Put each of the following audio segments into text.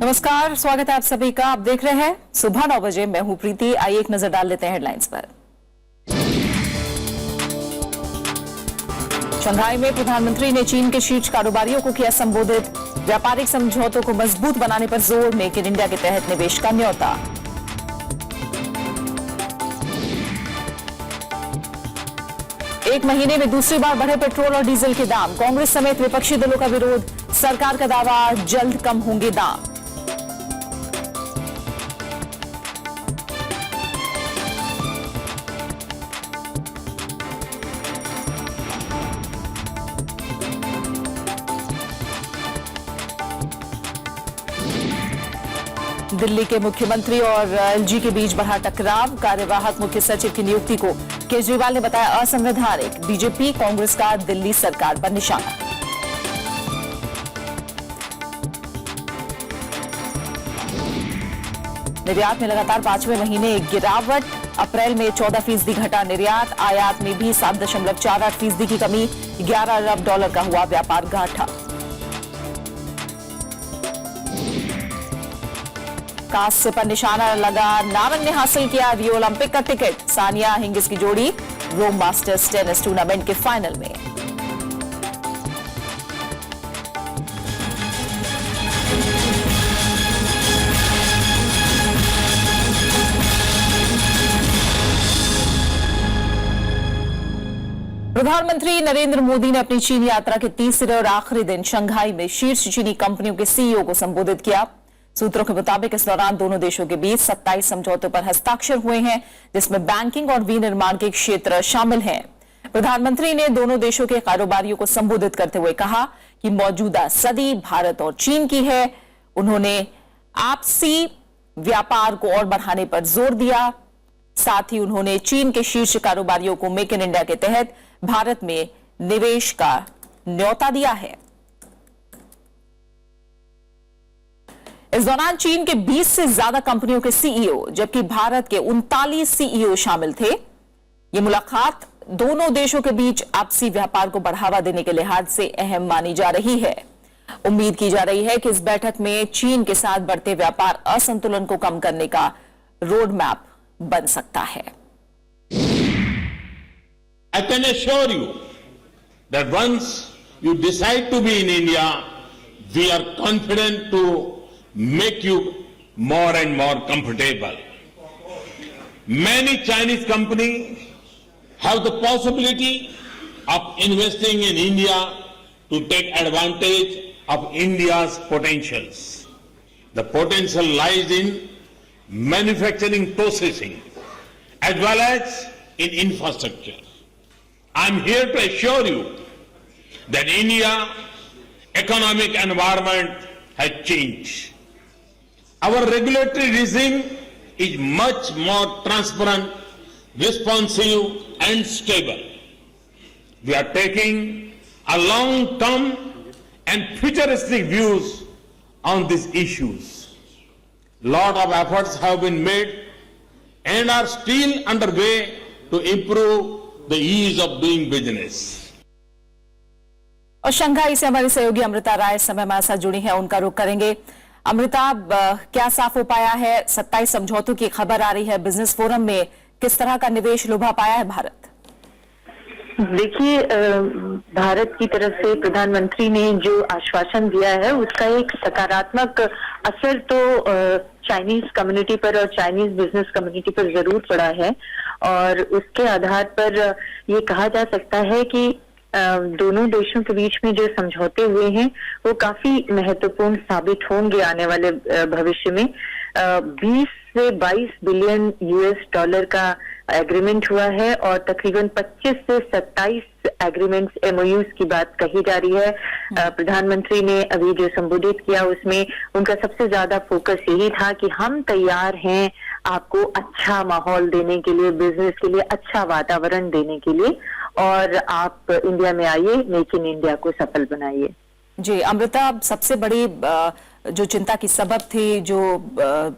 नमस्कार, स्वागत है आप सभी का। आप देख रहे हैं सुबह 9 बजे। मैं हूं प्रीति। आइए एक नजर डाल लेते हैं हेडलाइंस पर। शंघाई में प्रधानमंत्री ने चीन के शीर्ष कारोबारियों को किया संबोधित। व्यापारिक समझौतों को मजबूत बनाने पर जोर। मेक इन इंडिया के तहत निवेश का न्योता। एक महीने में दूसरी बार बढ़े पेट्रोल और डीजल के दाम। कांग्रेस समेत विपक्षी दलों का विरोध। सरकार का दावा, जल्द कम होंगे दाम। दिल्ली के मुख्यमंत्री और एलजी के बीच बढ़ा टकराव। कार्यवाहक मुख्य सचिव की नियुक्ति को केजरीवाल ने बताया असंवैधानिक। बीजेपी कांग्रेस का दिल्ली सरकार पर निशाना। निर्यात में लगातार 5वें महीने गिरावट। अप्रैल में 14% घटा निर्यात। आयात में भी 7.48% की कमी। $11 अरब का हुआ व्यापार घाटा। कांस्य पर निशाना लगा। नारंग ने हासिल किया रियो ओलंपिक का टिकट। सानिया हिंगिस की जोड़ी रोम मास्टर्स टेनिस टूर्नामेंट के फाइनल में। प्रधानमंत्री नरेंद्र मोदी ने अपनी चीन यात्रा के तीसरे और आखिरी दिन शंघाई में शीर्ष चीनी कंपनियों के सीईओ को संबोधित किया। सूत्रों के मुताबिक इस दौरान दोनों देशों के बीच 27 समझौतों पर हस्ताक्षर हुए हैं, जिसमें बैंकिंग और विनिर्माण के क्षेत्र शामिल हैं। प्रधानमंत्री ने दोनों देशों के कारोबारियों को संबोधित करते हुए कहा कि मौजूदा सदी भारत और चीन की है। उन्होंने आपसी व्यापार को और बढ़ाने पर जोर दिया। साथ ही उन्होंने चीन के शीर्ष कारोबारियों को मेक इन इंडिया के तहत भारत में निवेश का न्योता दिया है। इस दौरान चीन के 20 से ज्यादा कंपनियों के सीईओ जबकि भारत के 39 सीईओ शामिल थे। यह मुलाकात दोनों देशों के बीच आपसी व्यापार को बढ़ावा देने के लिहाज से अहम मानी जा रही है। उम्मीद की जा रही है कि इस बैठक में चीन के साथ बढ़ते व्यापार असंतुलन को कम करने का रोड मैप बन सकता है। I can assure you that once you decide to be in India, we are confident to make you more and more comfortable. Many Chinese companies have the possibility of investing in India to take advantage of India's potentials. The potential lies in manufacturing processing as well as in infrastructure. I'm here to assure you that India's economic environment has changed. Our regulatory regime is much more transparent, responsive and stable. We are taking a long-term and futuristic views on these issues. Lot of efforts have been made and are still underway to improve the ease of doing business. और Shanghai से हमारी सहयोगी अमृता राय इस समय हमारे साथ जुड़ी है, उनका रुख करेंगे। अमृता, क्या साफ हो पाया है? 27 समझौतों की खबर आ रही है। बिजनेस फोरम में किस तरह का निवेश लुभा पाया है भारत? देखिए, भारत की तरफ से प्रधानमंत्री ने जो आश्वासन दिया है उसका एक सकारात्मक असर तो चाइनीज कम्युनिटी पर और चाइनीज बिजनेस कम्युनिटी पर जरूर पड़ा है। और उसके आधार पर ये कहा जा सकता है कि दोनों देशों के बीच में जो समझौते हुए हैं वो काफी महत्वपूर्ण साबित होंगे आने वाले भविष्य में। 20 से 22 बिलियन US$ का एग्रीमेंट हुआ है और तकरीबन 25 से 27 एग्रीमेंट्स MOUs की बात कही जा रही है। प्रधानमंत्री ने अभी जो संबोधित किया उसमें उनका सबसे ज्यादा फोकस यही था कि हम तैयार हैं आपको अच्छा माहौल देने के लिए, बिजनेस के लिए अच्छा वातावरण देने के लिए, और आप इंडिया में आइए, मेक इन इंडिया को सफल बनाइए। जी अमृता, सबसे बड़ी जो चिंता की सबब थी, जो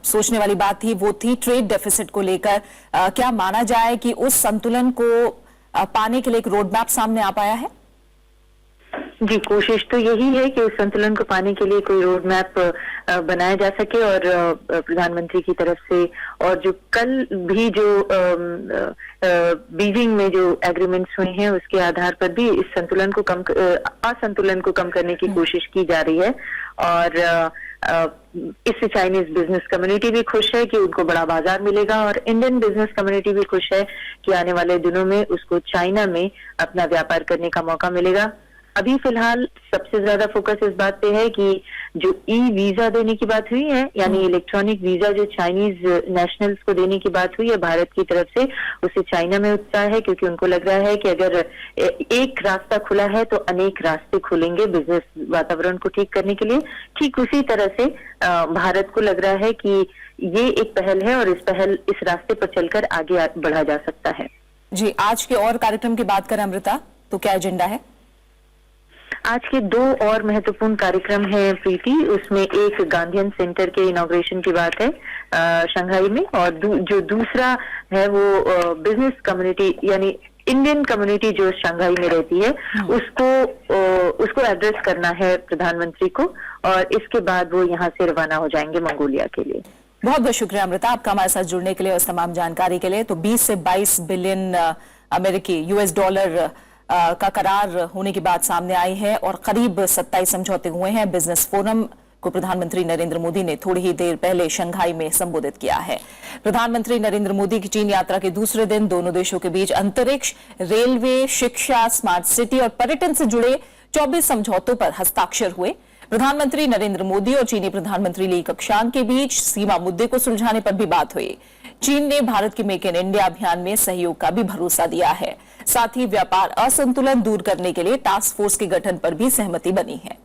सोचने वाली बात थी, वो थी ट्रेड डेफिसिट को लेकर। क्या माना जाए कि उस संतुलन को पाने के लिए एक रोड मैप सामने आ पाया है? जी, कोशिश तो यही है कि उस संतुलन को पाने के लिए कोई रोड मैप बनाया जा सके और प्रधानमंत्री की तरफ से, और जो कल भी जो बीजिंग में जो एग्रीमेंट्स हुए हैं उसके आधार पर भी इस संतुलन को असंतुलन को कम करने की कोशिश की जा रही है। और इससे चाइनीज बिजनेस कम्युनिटी भी खुश है कि उनको बड़ा बाजार मिलेगा, और इंडियन बिजनेस कम्युनिटी भी खुश है कि आने वाले दिनों में उसको चाइना में अपना व्यापार करने का मौका मिलेगा। अभी फिलहाल सबसे ज्यादा फोकस इस बात पे है कि जो ई वीजा देने की बात हुई है, यानी इलेक्ट्रॉनिक वीजा जो चाइनीज नेशनल्स को देने की बात हुई है भारत की तरफ से, उससे चाइना में उत्साह है, क्योंकि उनको लग रहा है कि अगर एक रास्ता खुला है तो अनेक रास्ते खुलेंगे बिजनेस वातावरण को ठीक करने के लिए। ठीक उसी तरह से भारत को लग रहा है कि ये एक पहल है और इस रास्ते पर चलकर आगे बढ़ा जा सकता है। जी, आज के और कार्यक्रम की बात करें अमृता, तो क्या एजेंडा है? आज के 2 और महत्वपूर्ण कार्यक्रम हैं प्रीति। उसमें एक गांधीयन सेंटर के इनॉग्रेशन की बात है शंघाई में, और जो दूसरा है वो बिजनेस कम्युनिटी यानी इंडियन कम्युनिटी जो शंघाई में रहती है उसको एड्रेस करना है प्रधानमंत्री को, और इसके बाद वो यहाँ से रवाना हो जाएंगे मंगोलिया के लिए। बहुत बहुत शुक्रिया अमृता आपका हमारे साथ जुड़ने के लिए और इस तमाम जानकारी के लिए। तो 20 से 22 बिलियन अमेरिकी US डॉलर का करार होने की बात सामने आई है और करीब 27 समझौते हुए हैं। बिजनेस फोरम को प्रधानमंत्री नरेंद्र मोदी ने थोड़ी ही देर पहले शंघाई में संबोधित किया है। प्रधानमंत्री नरेंद्र मोदी की चीन यात्रा के दूसरे दिन दोनों देशों के बीच अंतरिक्ष, रेलवे, शिक्षा, स्मार्ट सिटी और पर्यटन से जुड़े 24 समझौतों पर हस्ताक्षर हुए। प्रधानमंत्री नरेंद्र मोदी और चीनी प्रधानमंत्री ली कक्षांग के बीच सीमा मुद्दे को सुलझाने पर भी बात हुई। चीन ने भारत के मेक इन इंडिया अभियान में सहयोग का भी भरोसा दिया है। साथ ही व्यापार असंतुलन दूर करने के लिए टास्क फोर्स के गठन पर भी सहमति बनी है।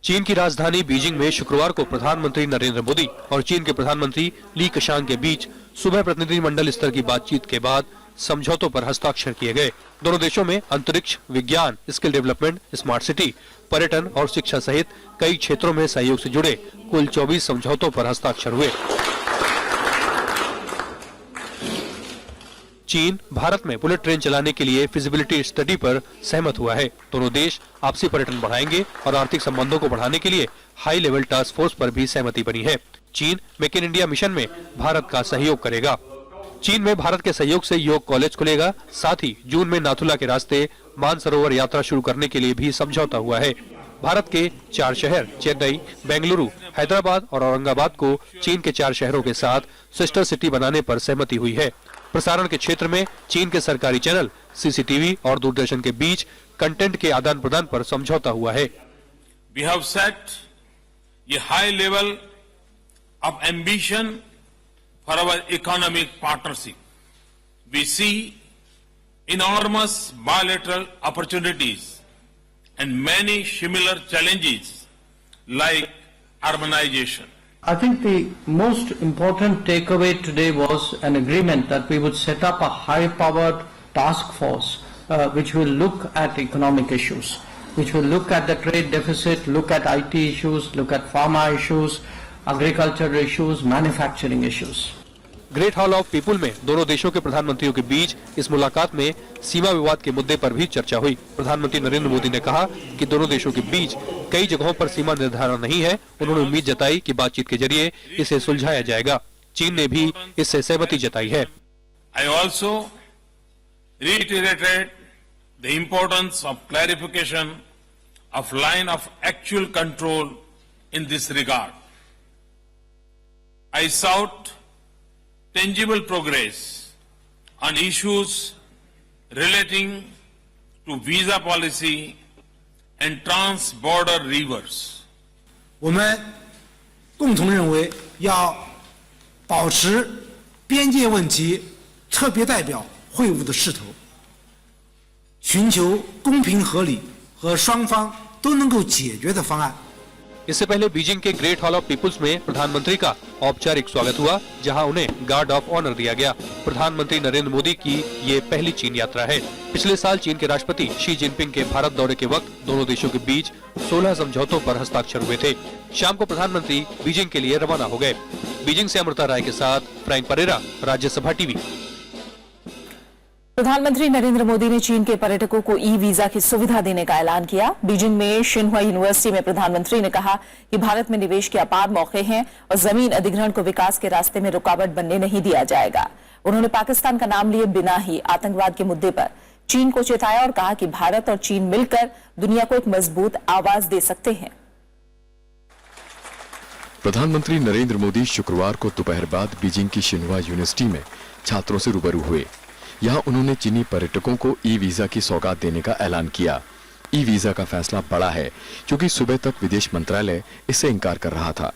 चीन की राजधानी बीजिंग में शुक्रवार को प्रधानमंत्री नरेंद्र मोदी और चीन के प्रधानमंत्री ली कक्षांग के बीच सुबह प्रतिनिधिमंडल स्तर की बातचीत के बाद समझौतों पर हस्ताक्षर किए गए। दोनों देशों में अंतरिक्ष, विज्ञान, स्किल डेवलपमेंट, स्मार्ट सिटी, पर्यटन और शिक्षा सहित कई क्षेत्रों में सहयोग से जुड़े कुल 24 समझौतों पर हस्ताक्षर हुए। चीन भारत में बुलेट ट्रेन चलाने के लिए फिजिबिलिटी स्टडी पर सहमत हुआ है। दोनों देश आपसी पर्यटन बढ़ाएंगे और आर्थिक संबंधों को बढ़ाने के लिए हाई लेवल टास्क फोर्स पर भी सहमति बनी है। चीन मेक इन इंडिया मिशन में भारत का सहयोग करेगा। चीन में भारत के सहयोग से योग कॉलेज खुलेगा। साथ ही जून में नाथुला के रास्ते मानसरोवर यात्रा शुरू करने के लिए भी समझौता हुआ है। भारत के 4 शहर चेन्नई, बेंगलुरु, हैदराबाद और औरंगाबाद को चीन के 4 शहरों के साथ सिस्टर सिटी बनाने पर सहमति हुई है। प्रसारण के क्षेत्र में चीन के सरकारी चैनल, CCTV और दूरदर्शन के बीच कंटेंट के आदान प्रदान पर समझौता हुआ है। We have set a high level of ambition for our economic partnership. We see enormous bilateral opportunities and many similar challenges like urbanization. I think the most important takeaway today was an agreement that we would set up a high-powered task force which will look at economic issues, which will look at the trade deficit, look at IT issues, look at pharma issues, agriculture issues, manufacturing issues. Great hall of people में दोनों देशों के प्रधानमंत्रियों के बीच इस मुलाकात में सीमा विवाद के मुद्दे पर भी चर्चा हुई। प्रधानमंत्री नरेंद्र मोदी ने कहा कि दोनों देशों के बीच कई जगहों पर सीमा निर्धारण नहीं है। उन्होंने उम्मीद जताई कि बातचीत के जरिए इसे सुलझाया जाएगा। चीन ने भी इससे सहमति जताई है। I also reiterated the importance of clarification of line of actual control in this regard. I sought tangible progress on issues relating to visa policy and trans-border rivers. 我们共同认为要保持边界问题特别代表会晤的势头，寻求公平合理和双方都能够解决的方案。 इससे पहले बीजिंग के ग्रेट हॉल ऑफ पीपुल्स में प्रधानमंत्री का औपचारिक स्वागत हुआ, जहां उन्हें गार्ड ऑफ ऑनर दिया गया। प्रधानमंत्री नरेंद्र मोदी की ये पहली चीन यात्रा है। पिछले साल चीन के राष्ट्रपति शी जिनपिंग के भारत दौरे के वक्त दोनों देशों के बीच 16 समझौतों पर हस्ताक्षर हुए थे। शाम को प्रधानमंत्री बीजिंग के लिए रवाना हो गए। बीजिंग से अमृता राय के साथ फ्रैंक परेरा, राज्यसभा टीवी। प्रधानमंत्री नरेंद्र मोदी ने चीन के पर्यटकों को ई वीजा की सुविधा देने का ऐलान किया। बीजिंग में शिन्हुआ यूनिवर्सिटी में प्रधानमंत्री ने कहा कि भारत में निवेश के अपार मौके हैं और जमीन अधिग्रहण को विकास के रास्ते में रुकावट बनने नहीं दिया जाएगा। उन्होंने पाकिस्तान का नाम लिए बिना ही आतंकवाद के मुद्दे पर चीन को चेताया और कहा कि भारत और चीन मिलकर दुनिया को एक मजबूत आवाज दे सकते हैं। प्रधानमंत्री नरेंद्र मोदी शुक्रवार को दोपहर बाद बीजिंग की शिन्हुआ यूनिवर्सिटी में छात्रों से रूबरू हुए। यहां उन्होंने चीनी पर्यटकों को ई वीजा की सौगात देने का ऐलान किया। ई वीजा का फैसला बड़ा है क्योंकि सुबह तक विदेश मंत्रालय इससे इनकार कर रहा था।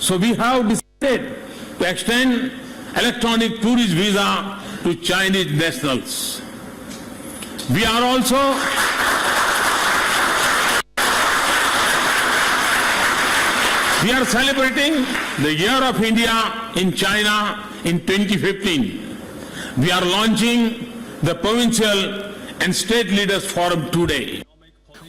So we have decided to extend electronic tourist visa to Chinese nationals. We are also celebrating the Year of India in China in 2015. We are launching the Provincial and State Leaders Forum today.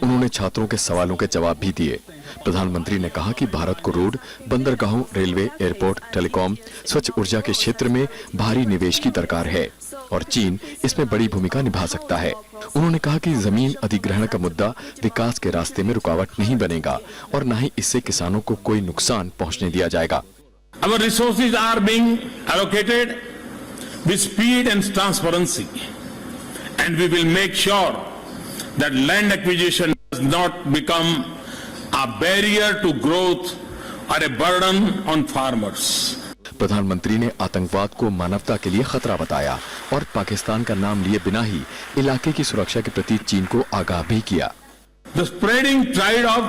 उन्होंने छात्रों के सवालों के जवाब भी दिए। प्रधानमंत्री ने कहा कि भारत को रोड, बंदरगाहों, रेलवे, एयरपोर्ट, टेलीकॉम, स्वच्छ ऊर्जा के क्षेत्र में भारी निवेश की दरकार है और चीन इसमें बड़ी भूमिका निभा सकता है। उन्होंने कहा कि जमीन अधिग्रहण का मुद्दा विकास के रास्ते में रुकावट नहीं बनेगा और न ही इससे किसानों को कोई नुकसान पहुंचने दिया जाएगा। Our resources are being allocated with speed and transparency, and we will make sure that land acquisition does not become a barrier to growth or a burden on farmers. प्रधानमंत्री ने आतंकवाद को मानवता के लिए खतरा बताया और पाकिस्तान का नाम लिए बिना ही इलाके की सुरक्षा के प्रति चीन को आगाह भी किया। The spreading tide of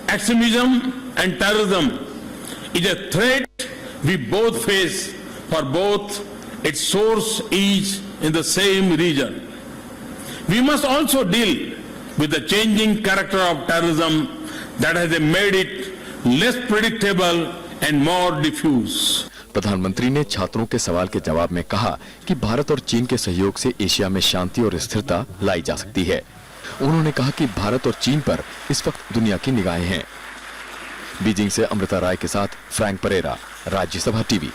extremism and terrorism is a threat we both face, for both its source is in the same region. We must also deal with the changing character of terrorism that has made it less predictable and more diffuse. प्रधानमंत्री ने छात्रों के सवाल के जवाब में कहा कि भारत और चीन के सहयोग से एशिया में शांति और स्थिरता लाई जा सकती है। उन्होंने कहा कि भारत और चीन पर इस वक्त दुनिया की निगाहें हैं। बीजिंग से अमृता राय के साथ फ्रैंक परेरा, राज्यसभा टीवी।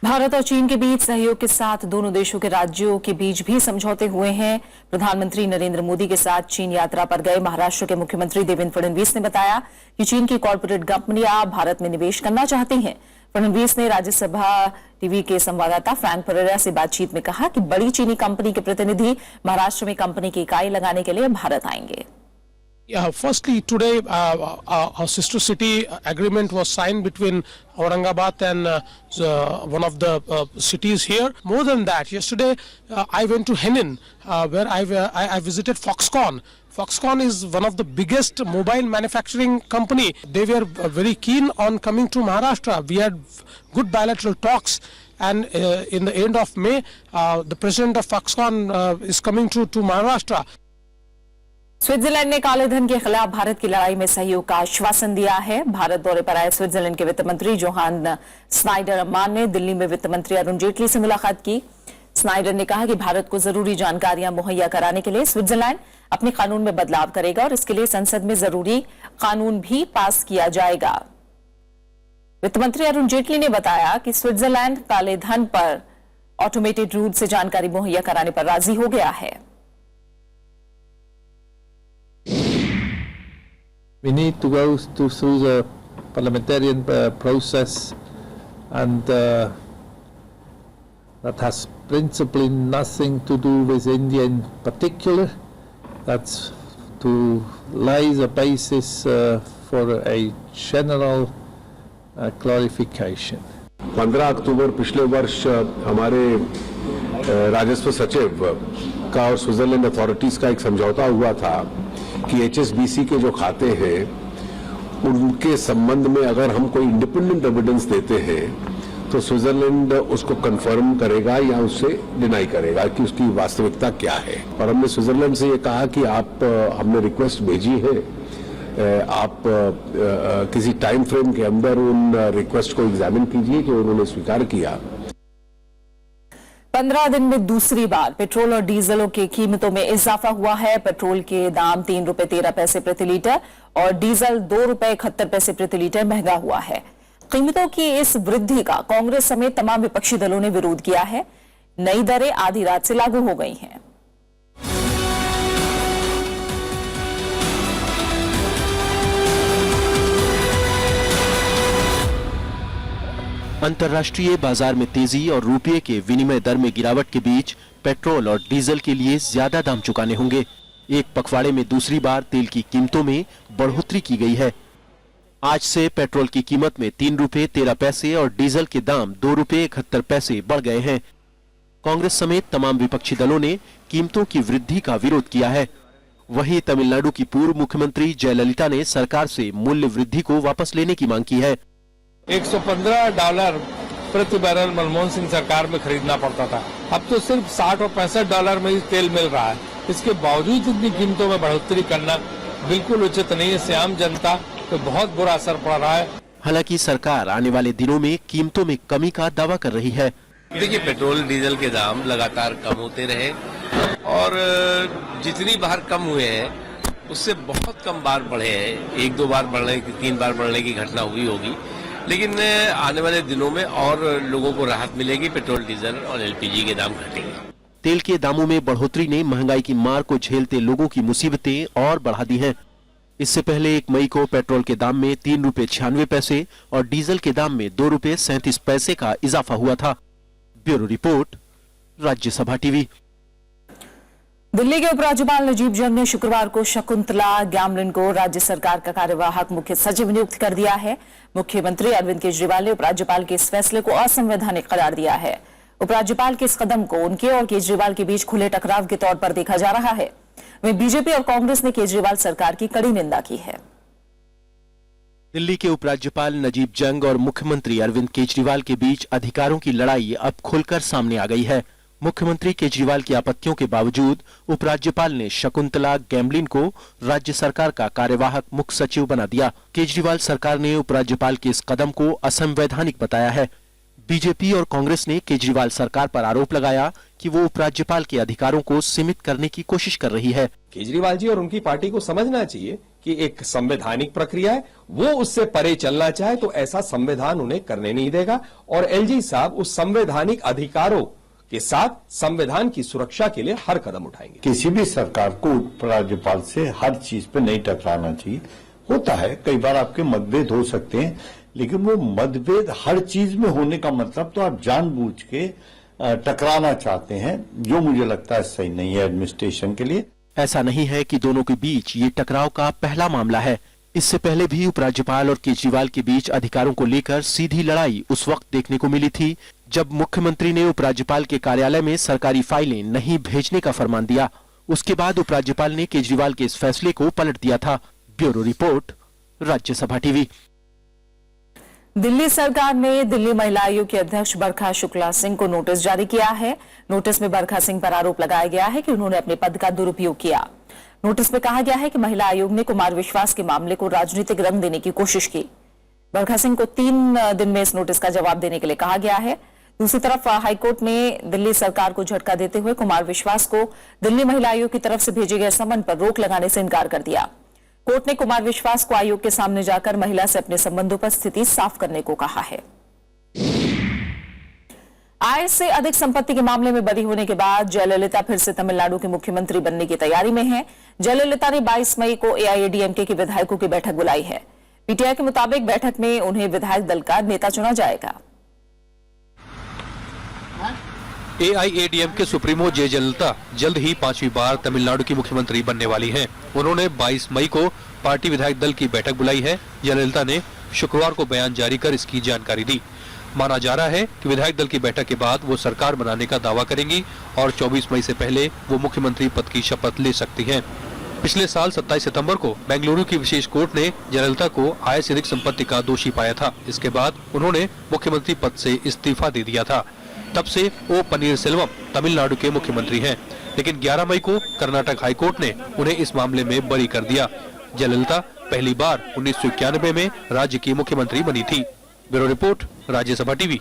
भारत और चीन के बीच सहयोग के साथ दोनों देशों के राज्यों के बीच भी समझौते हुए हैं। प्रधानमंत्री नरेंद्र मोदी के साथ चीन यात्रा पर गए महाराष्ट्र के मुख्यमंत्री देवेंद्र फडणवीस ने बताया कि चीन की कॉरपोरेट कंपनियां भारत में निवेश करना चाहती हैं। फडणवीस ने राज्यसभा टीवी के संवाददाता फ्रैंक परेरा से बातचीत में कहा कि बड़ी चीनी कंपनी के प्रतिनिधि महाराष्ट्र में कंपनी की इकाई लगाने के लिए भारत आएंगे। Firstly, today our sister city agreement was signed between Aurangabad and one of the cities here. More than that, yesterday I went to Henin where I visited Foxconn. Foxconn is one of the biggest mobile manufacturing company. They were very keen on coming to Maharashtra. We had good bilateral talks. And in the end of May, the president of Foxconn is coming to Maharashtra. Switzerland ने काले धन के खिलाफ भारत की लड़ाई में सहयोग का आश्वासन दिया है। भारत दौरे पर आए स्विट्जरलैंड के वित्त मंत्री जोहान स्नाइडरमान ने दिल्ली में वित्त मंत्री अरुण जेटली से मुलाकात की। स्नाइडर ने कहा कि भारत को जरूरी जानकारियां मुहैया कराने के लिए स्विट्जरलैंड अपने कानून में बदलाव करेगा और इसके लिए संसद में जरूरी कानून भी पास किया जाएगा। वित्त मंत्री अरुण जेटली ने बताया कि स्विट्जरलैंड काले धन पर ऑटोमेटेड रूट से जानकारी मुहैया कराने पर राजी हो गया है। We need to go through the parliamentarian process, and that has principally nothing to do with India in particular. That's to lay the basis for a general clarification. 15 अक्टूबर पिछले वर्ष हमारे राजस्व सचिव का और स्विट्जरलैंड अथॉरिटीज का एक समझौता हुआ था कि HSBC के जो खाते हैं उनके संबंध में अगर हम कोई इंडिपेंडेंट एविडेंस देते हैं तो स्विट्जरलैंड उसको कंफर्म करेगा या उससे डिनाई करेगा कि उसकी वास्तविकता क्या है। और हमने स्विट्जरलैंड से ये कहा कि हमने रिक्वेस्ट भेजी है, आप किसी टाइम फ्रेम के अंदर उन रिक्वेस्ट को एग्जामिन कीजिए जो उन्होंने स्वीकार किया। 15 दिन में दूसरी बार पेट्रोल और डीजलों की कीमतों में इजाफा हुआ है। पेट्रोल के दाम 3 रुपए 13 पैसे प्रति लीटर और डीजल 2 रुपए 71 पैसे प्रति लीटर महंगा हुआ है। कीमतों की इस वृद्धि का कांग्रेस समेत तमाम विपक्षी दलों ने विरोध किया है। नई दरें आधी रात से लागू हो गई हैं। अंतर्राष्ट्रीय बाजार में तेजी और रुपये के विनिमय दर में गिरावट के बीच पेट्रोल और डीजल के लिए ज्यादा दाम चुकाने होंगे। एक पखवाड़े में दूसरी बार तेल की कीमतों में बढ़ोतरी की गई है। आज से पेट्रोल की कीमत में 3 रुपए 13 पैसे और डीजल के दाम 2 रुपए 71 पैसे बढ़ गए हैं। कांग्रेस समेत तमाम विपक्षी दलों ने कीमतों की वृद्धि का विरोध किया है। वहीं तमिलनाडु की पूर्व मुख्यमंत्री जयललिता ने सरकार से मूल्य वृद्धि को वापस लेने की मांग की है। $115 प्रति बैरल मनमोहन सिंह सरकार में खरीदना पड़ता था, अब तो सिर्फ $60 और $65 में ही तेल मिल रहा है। इसके बावजूद इतनी कीमतों में बढ़ोतरी करना बिल्कुल उचित नहीं है। इससे आम जनता को बहुत बुरा असर पड़ रहा है। हालांकि सरकार आने वाले दिनों में कीमतों में कमी का दावा कर रही है। देखिए, पेट्रोल डीजल के दाम लगातार कम होते रहे और जितनी बार कम हुए हैं उससे बहुत कम बार बढ़े हैं। 1-2 बार बढ़ने की, 3 बार बढ़ने की घटना हुई होगी, लेकिन आने वाले दिनों में और लोगों को राहत मिलेगी। पेट्रोल डीजल और एलपीजी के दाम घटेंगे। तेल के दामों में बढ़ोतरी ने महंगाई की मार को झेलते लोगों की मुसीबतें और बढ़ा दी हैं। इससे पहले 1 मई को पेट्रोल के दाम में 3 रुपए 96 पैसे और डीजल के दाम में 2 रुपए 37 पैसे का इजाफा हुआ था। Bureau report, Rajya Sabha TV. Delhi के उपराज्यपाल नजीब जंग ने शुक्रवार को शकुंतला गैमलिन को राज्य सरकार का कार्यवाहक मुख्य सचिव नियुक्त कर दिया है। मुख्यमंत्री अरविंद केजरीवाल ने उपराज्यपाल के इस फैसले को असंवैधानिक करार दिया है। उपराज्यपाल के इस कदम को उनके और केजरीवाल के बीच खुले टकराव के तौर पर देखा जा रहा है। वहीं बीजेपी और कांग्रेस ने केजरीवाल सरकार की कड़ी निंदा की है। दिल्ली के उपराज्यपाल नजीब जंग और मुख्यमंत्री अरविंद केजरीवाल के बीच अधिकारों की लड़ाई अब खुलकर सामने आ गई है। मुख्यमंत्री केजरीवाल की आपत्तियों के बावजूद उपराज्यपाल ने शकुंतला गैमलिन को राज्य सरकार का कार्यवाहक मुख्य सचिव बना दिया। केजरीवाल सरकार ने उपराज्यपाल के इस कदम को असंवैधानिक बताया है। बीजेपी और कांग्रेस ने केजरीवाल सरकार पर आरोप लगाया कि वो उपराज्यपाल के अधिकारों को सीमित करने की कोशिश कर रही है। केजरीवाल जी और उनकी पार्टी को समझना चाहिए कि एक संवैधानिक प्रक्रिया है, वो उससे परे चलना चाहे तो ऐसा संविधान उन्हें करने नहीं देगा और एलजी साहब उस संवैधानिक अधिकारों के साथ संविधान की सुरक्षा के लिए हर कदम उठाएंगे। किसी भी सरकार को उपराज्यपाल से हर चीज पे नहीं टकराना चाहिए। होता है, कई बार आपके मतभेद हो सकते हैं, लेकिन वो मतभेद हर चीज में होने का मतलब तो आप जानबूझ के टकराना चाहते हैं, जो मुझे लगता है सही नहीं है एडमिनिस्ट्रेशन के लिए। ऐसा नहीं है कि दोनों के बीच ये टकराव का पहला मामला है। इससे पहले भी उपराज्यपाल और केजरीवाल के बीच अधिकारों को लेकर सीधी लड़ाई उस वक्त देखने को मिली थी जब मुख्यमंत्री ने उपराज्यपाल के कार्यालय में सरकारी फाइलें नहीं भेजने का फरमान दिया। उसके बाद उपराज्यपाल ने केजरीवाल के इस फैसले को पलट दिया था। Bureau report, Rajya Sabha TV. Delhi सरकार ने दिल्ली महिला आयोग के अध्यक्ष बरखा शुक्ला सिंह को नोटिस जारी किया है। नोटिस में बरखा सिंह पर आरोप लगाया गया है कि उन्होंने अपने पद का दुरुपयोग किया। नोटिस में कहा गया है कि महिला आयोग ने कुमार विश्वास के मामले को राजनीतिक रंग देने की कोशिश की। बरखा सिंह को 3 दिन में इस नोटिस का जवाब देने के लिए कहा गया है। दूसरी तरफ हाईकोर्ट ने दिल्ली सरकार को झटका देते हुए कुमार विश्वास को दिल्ली महिला आयोग की तरफ से भेजे गए समन पर रोक लगाने से इनकार कर दिया। कोर्ट ने कुमार विश्वास को आयोग के सामने जाकर महिला से अपने संबंधों पर स्थिति साफ करने को कहा है। आय से अधिक संपत्ति के मामले में बरी होने के बाद जयललिता फिर से तमिलनाडु के मुख्यमंत्री बनने की तैयारी में हैं। जयललिता ने 22 मई को एआईएडीएमके के विधायकों की बैठक बुलाई है। पीटीआई के मुताबिक बैठक में उन्हें विधायक दल का नेता चुना जाएगा। एआईएडीएमके सुप्रीमो जयललिता जल्द ही 5वीं बार तमिलनाडु की मुख्यमंत्री बनने वाली हैं। उन्होंने 22 मई को पार्टी विधायक दल की बैठक बुलाई है। जयललिता ने शुक्रवार को बयान जारी कर इसकी जानकारी दी। माना जा रहा है कि विधायक दल की बैठक के बाद वो सरकार बनाने का दावा करेंगी और 24 मई से पहले वो मुख्यमंत्री पद की शपथ ले सकती हैं। पिछले साल 27 सितंबर को बेंगलुरु की विशेष कोर्ट ने जयललिता को आय से अधिक संपत्ति का दोषी पाया था। इसके बाद उन्होंने मुख्यमंत्री पद से इस्तीफा दे दिया था। तब से ओ पनीरसेल्वम तमिलनाडु के मुख्यमंत्री हैं, लेकिन 11 मई को कर्नाटक हाईकोर्ट ने उन्हें इस मामले में बरी कर दिया। जयललिता पहली बार 1991 में राज्य की मुख्यमंत्री बनी थी। Bureau report, Rajya Sabha TV.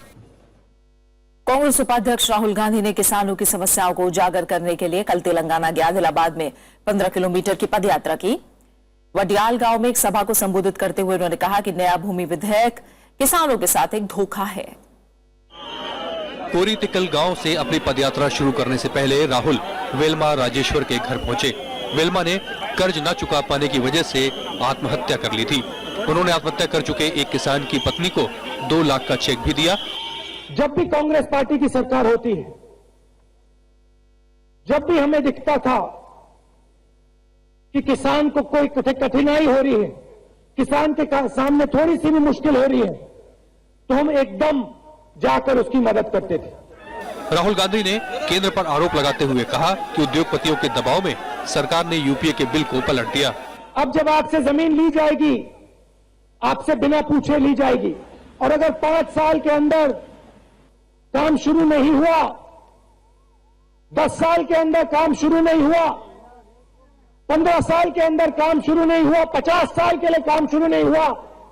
Congress उपाध्यक्ष राहुल गांधी ने किसानों की समस्याओं को उजागर करने के लिए कल तेलंगाना के आदिलाबाद में 15 किलोमीटर की पदयात्रा की। वडियाल गांव में एक सभा को संबोधित करते हुए उन्होंने कहा कि नया भूमि विधेयक किसानों के साथ एक धोखा है। कोरीतिकल गांव से अपनी पदयात्रा शुरू करने से पहले राहुल वेलमा राजेश्वर के घर पहुंचे। वेलमा ने कर्ज न चुका पाने की वजह से आत्महत्या कर ली थी। उन्होंने आत्महत्या कर चुके एक किसान की पत्नी को 2 लाख का चेक भी दिया। जब भी कांग्रेस पार्टी की सरकार होती है, जब भी हमें दिखता था कि किसान को कोई कठिनाई हो रही है, किसान के सामने थोड़ी सी भी मुश्किल हो रही है, तो हम एकदम जाकर उसकी मदद करते थे। राहुल गांधी ने केंद्र पर आरोप लगाते हुए कहा कि उद्योगपतियों के दबाव में सरकार ने यूपीए के बिल को पलट दिया। अब जब आपसे जमीन ली जाएगी, आपसे बिना पूछे ली जाएगी, और अगर 5 साल के अंदर काम शुरू नहीं हुआ, 10 साल के अंदर काम शुरू नहीं हुआ, 15 साल के अंदर काम शुरू नहीं हुआ, 50 साल के लिए काम शुरू नहीं हुआ,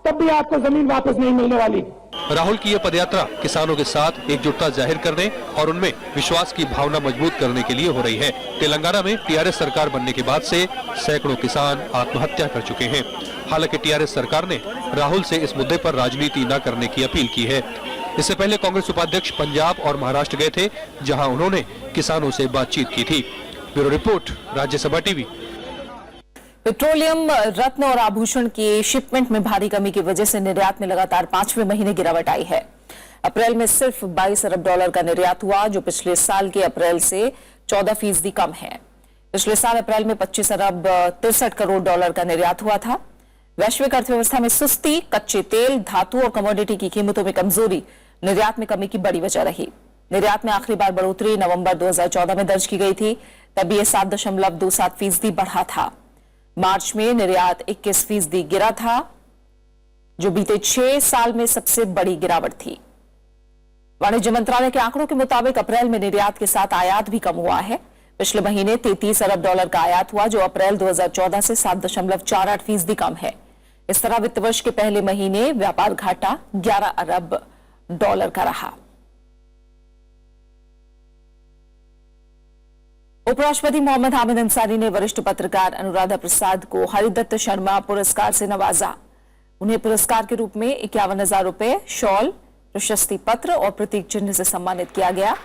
तब भी आपको जमीन वापस नहीं मिलने वाली। राहुल की यह पदयात्रा किसानों के साथ एकजुटता जाहिर करने और उनमें विश्वास की भावना मजबूत करने के लिए हो रही है। तेलंगाना में टीआरएस सरकार बनने के बाद से सैकड़ों किसान आत्महत्या कर चुके हैं। हालांकि टीआरएस सरकार ने राहुल से इस मुद्दे पर राजनीति न करने की अपील की है। इससे पहले कांग्रेस उपाध्यक्ष पंजाब और महाराष्ट्र गए थे, जहां उन्होंने किसानों से बातचीत की थी। Bureau report, Rajya Sabha TV. Petroleum, रत्न और आभूषण की शिपमेंट में भारी कमी की वजह से निर्यात में लगातार 5वें महीने गिरावट आई है। अप्रैल में सिर्फ $22 अरब का निर्यात हुआ, जो पिछले साल के अप्रैल से 14% कम है। पिछले साल अप्रैल में $25 अरब 63 करोड़ का निर्यात हुआ था। वैश्विक अर्थव्यवस्था में सुस्ती, कच्चे तेल, धातु और कमोडिटी की कीमतों में कमजोरी निर्यात में कमी की बड़ी वजह रही। निर्यात में आखिरी बार बढ़ोतरी नवंबर 2014 में दर्ज की गई थी, तब यह 7.27% बढ़ा था। मार्च में निर्यात 21% गिरा था, जो बीते 6 साल में सबसे बड़ी गिरावट थी। वाणिज्य मंत्रालय के आंकड़ों के मुताबिक अप्रैल में निर्यात के साथ आयात भी कम हुआ है। पिछले महीने $33 अरब का आयात हुआ, जो अप्रैल 2014 से 7.48% कम है। इस तरह वित्त वर्ष के पहले महीने व्यापार घाटा $11 अरब का रहा। उपराष्ट्रपति मोहम्मद हामिद अंसारी ने वरिष्ठ पत्रकार अनुराधा प्रसाद को हरिदत्त शर्मा पुरस्कार से नवाजा। उन्हें पुरस्कार के रूप में 51,000 रुपए, शॉल, प्रशस्ति पत्र और प्रतीक चिन्ह से सम्मानित किया गया।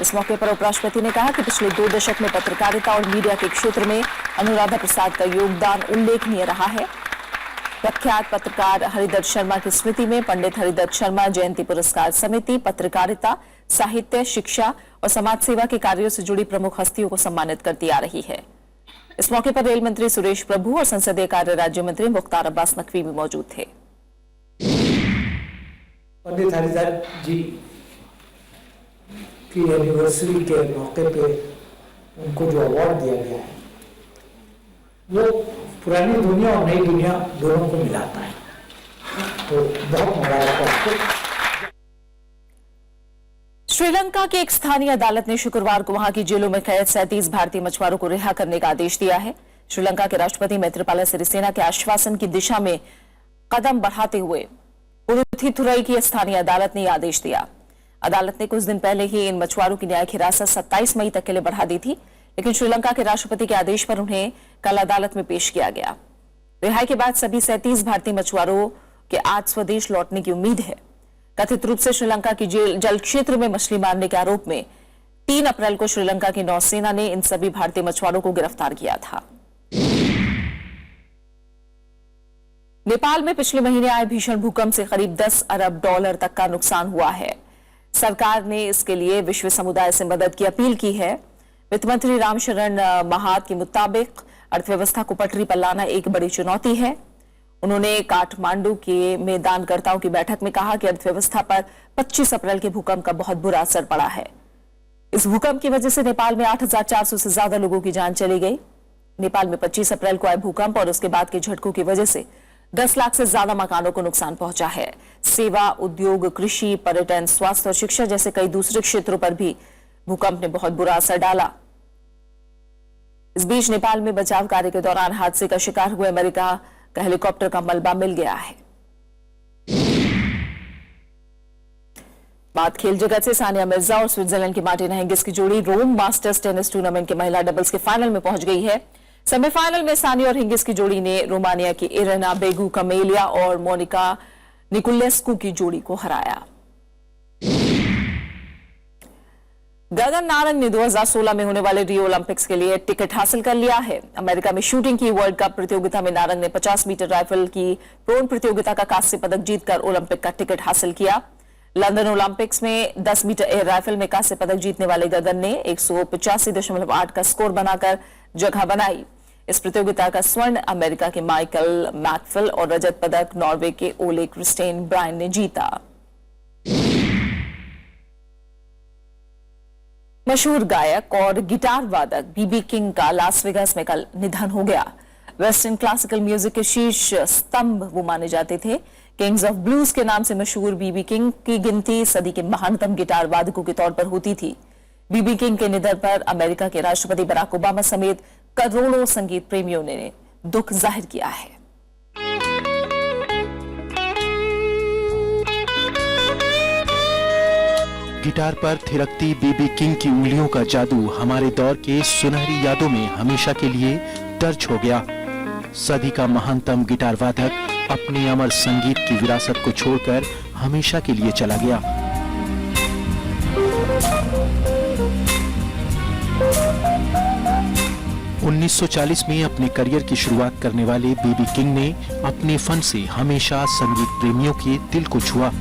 इस मौके पर उपराष्ट्रपति ने कहा कि पिछले 2 दशक में पत्रकारिता और मीडिया के क्षेत्र में अनुराधा प्रसाद का योगदान उल्लेखनीय रहा है। प्रख्यात पत्रकार हरिदत्त शर्मा की स्मृति में पंडित हरिदत्त शर्मा जयंती पुरस्कार समिति पत्रकारिता, साहित्य, शिक्षा और समाज सेवा के कार्यों से जुड़ी प्रमुख हस्तियों को सम्मानित करती आ रही है। इस मौके पर रेल मंत्री सुरेश प्रभु और संसदीय कार्य राज्य मंत्री मुख्तार अब्बास नकवी भी मौजूद थे। पंडित हरिदत्त जी की एनिवर्सरी के मौके पे उनको जो अवार्ड दिया गया है, वो पुरानी दुनिया और नई दुनिया दोनों को मिलाता है, तो बहुत मुबारक है। श्रीलंका की एक स्थानीय अदालत ने शुक्रवार को वहां की जेलों में कैद 37 भारतीय मछुआरों को रिहा करने का आदेश दिया है। श्रीलंका के राष्ट्रपति मैत्रीपाला सिरिसेना के आश्वासन की दिशा में कदम बढ़ाते हुए पुरुथिथुरई की स्थानीय अदालत ने यह आदेश दिया। अदालत ने कुछ दिन पहले ही इन मछुआरों की न्यायिक हिरासत 27 मई तक के लिए बढ़ा दी थी, लेकिन श्रीलंका के राष्ट्रपति के आदेश पर उन्हें कल अदालत में पेश किया गया। रिहाई के बाद सभी 37 भारतीय मछुआरों के आज स्वदेश लौटने की उम्मीद है। कथित रूप से श्रीलंका की जल क्षेत्र में मछली मारने के आरोप में 3 अप्रैल को श्रीलंका की नौसेना ने इन सभी भारतीय मछुआरों को गिरफ्तार किया था। नेपाल में पिछले महीने आए भीषण भूकंप से करीब $10 अरब तक का नुकसान हुआ है। सरकार ने इसके लिए विश्व समुदाय से मदद की अपील की है। वित्त मंत्री रामशरण महात के मुताबिक अर्थव्यवस्था को पटरी पर लाना एक बड़ी चुनौती है। उन्होंने काठमांडू के में दानकर्ताओं की बैठक में कहा कि अर्थव्यवस्था पर 25 अप्रैल के भूकंप का बहुत बुरा असर पड़ा है। इस भूकंप की वजह से नेपाल में 8,400 से ज्यादा लोगों की जान चली गई। नेपाल में 25 अप्रैल को आए भूकंप और उसके बाद के झटकों की वजह से 10 लाख से ज्यादा मकानों को नुकसान पहुंचा है। सेवा, उद्योग, कृषि, पर्यटन, स्वास्थ्य और शिक्षा जैसे कई दूसरे क्षेत्रों पर भी भूकंप ने बहुत बुरा असर डाला। इस बीच नेपाल में बचाव कार्य के दौरान हादसे का शिकार हुए अमेरिका का हेलीकॉप्टर का मलबा मिल गया है। बात खेल जगत से, सानिया मिर्जा और स्विट्जरलैंड की मार्टिना हिंगिस की जोड़ी रोम मास्टर्स टेनिस टूर्नामेंट के महिला डबल्स के फाइनल में पहुंच गई है। सेमीफाइनल में सानिया और हिंगिस की जोड़ी ने रोमानिया की इरेना बेगू कमेलिया और मोनिका निकुलेस्कू की जोड़ी को हराया। गगन नारंग ने 2016 में होने वाले रियो ओलंपिक्स के लिए टिकट हासिल कर लिया है। अमेरिका में शूटिंग की वर्ल्ड कप प्रतियोगिता में नारंग ने 50 मीटर राइफल की प्रोन प्रतियोगिता का कांस्य पदक जीतकर ओलंपिक का टिकट हासिल किया। लंदन ओलंपिक्स में 10 मीटर एयर राइफल में कांस्य पदक जीतने वाले गगन ने 185.8 का स्कोर बनाकर जगह बनाई। इस प्रतियोगिता का स्वर्ण अमेरिका के माइकल मैकफिल और रजत पदक नॉर्वे के ओले क्रिस्टेन ब्रायन ने जीता। मशहूर गायक और गिटार वादक बीबी किंग का लास वेगास में कल निधन हो गया। वेस्टर्न क्लासिकल म्यूजिक के शीर्ष स्तंभ वो माने जाते थे। किंग्स ऑफ ब्लूज के नाम से मशहूर बीबी किंग की गिनती सदी के महानतम गिटार वादकों के तौर पर होती थी। बीबी किंग के निधन पर अमेरिका के राष्ट्रपति बराक ओबामा समेत करोड़ों संगीत प्रेमियों ने दुख जाहिर किया है। गिटार पर थिरकती बीबी किंग की उंगलियों का जादू हमारे दौर के सुनहरी यादों में हमेशा के लिए दर्ज हो गया। सदी का महानतम गिटार वादक अपनी अमर संगीत की विरासत को छोड़कर हमेशा के लिए चला गया। उन्नीस 1940 में अपने करियर की शुरुआत करने वाले बीबी किंग ने अपने फन से हमेशा संगीत प्रेमियों के दिल को छुआ।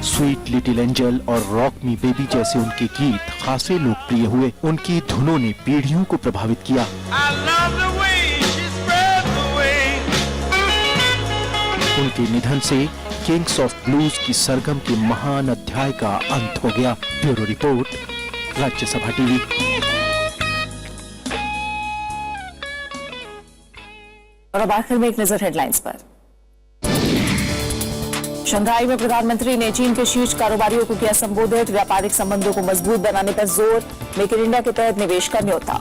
स्वीट लिटिल एंजल और रॉक मी बेबी जैसे उनके गीत खासे लोकप्रिय हुए। उनकी धुनों ने पीढ़ियों को प्रभावित किया। उनके निधन से किंग्स ऑफ ब्लूज की सरगम के महान अध्याय का अंत हो गया। Bureau report, Rajya Sabha TV. और अब आखिर में एक नजर हेडलाइंस पर। शंघाई में प्रधानमंत्री ने चीन के शीर्ष कारोबारियों को किया संबोधित। व्यापारिक संबंधों को मजबूत बनाने पर जोर। मेक इन इंडिया के तहत निवेश का न्योता।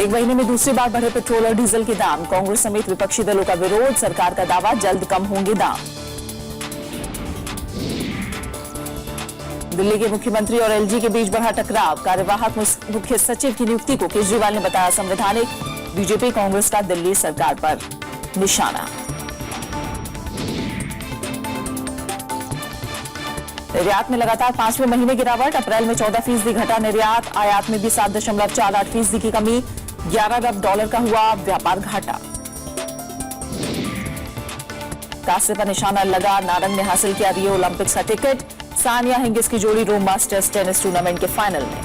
एक महीने में दूसरी बार बढ़े पेट्रोल और डीजल के दाम। कांग्रेस समेत विपक्षी दलों का विरोध। सरकार का दावा जल्द कम होंगे दाम। दिल्ली के मुख्यमंत्री और एलजी के बीच बढ़ा टकराव। कार्यवाहक मुख्य सचिव की नियुक्ति को केजरीवाल ने बताया संवैधानिक। बीजेपी कांग्रेस का दिल्ली सरकार पर निशाना। निर्यात में लगातार 5वें महीने गिरावट। अप्रैल में 14% घटा निर्यात। आयात में भी 7.48% की कमी। $11 अरब का हुआ व्यापार घाटा। कांस्य पर निशाना लगा। नारंग ने हासिल किया रियो ओलंपिक्स का टिकट। सानिया हिंगिस की जोड़ी रोम मास्टर्स टेनिस टूर्नामेंट के फाइनल में।